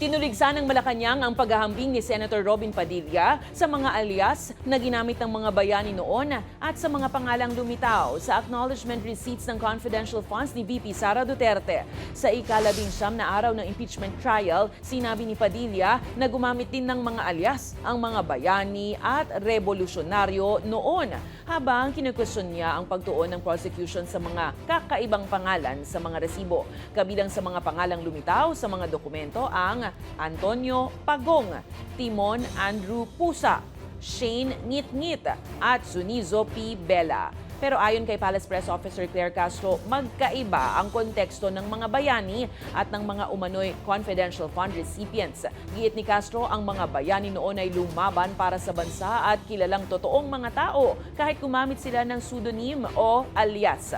Tinuligsa ng Malacanang ang paghahambing ni Senator Robin Padilla sa mga alias na ginamit ng mga bayani noon at sa mga pangalang lumitaw sa acknowledgement receipts ng confidential funds ni VP Sara Duterte. Sa ika-19 na araw ng impeachment trial, sinabi ni Padilla na gumamit din ng mga alias ang mga bayani at revolusyonaryo noon, habang kinukwestiyon niya ang pagtuon ng prosecution sa mga kakaibang pangalan sa mga resibo. Kabilang sa mga pangalang lumitaw sa mga dokumento ang Antonio Pagong, Timon Andrew Pusa, Shane Ngit-Ngit at Sunizo P. Bella. Pero ayon kay Palace Press Officer Claire Castro, magkaiba ang konteksto ng mga bayani at ng mga umano'y confidential fund recipients. Giit ni Castro, ang mga bayani noon ay lumaban para sa bansa at kilalang totoong mga tao kahit gumamit sila ng pseudonym o alias.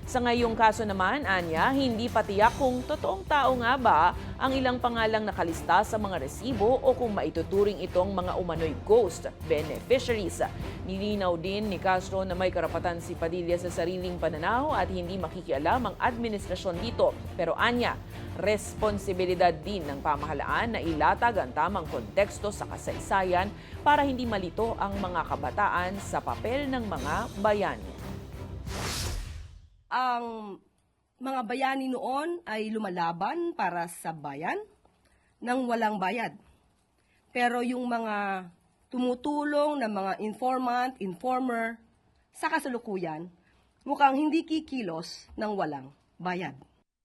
Sa ngayong kaso naman, anya, hindi pa tiyak kung totoong tao nga ba ang ilang pangalang nakalista sa mga resibo o kung maituturing itong mga umano'y ghost beneficiaries. Nilinaw din ni Castro na may karapatan si Padilla sa sariling pananaw at hindi makikialam ang administrasyon dito. Pero anya, responsibilidad din ng pamahalaan na ilatag ang tamang konteksto sa kasaysayan para hindi malito ang mga kabataan sa papel ng mga bayani. Ang mga bayani noon ay lumalaban para sa bayan nang walang bayad. Pero yung mga tumutulong na mga informant, informer, sa kasalukuyan, mukhang hindi kikilos ng walang bayad.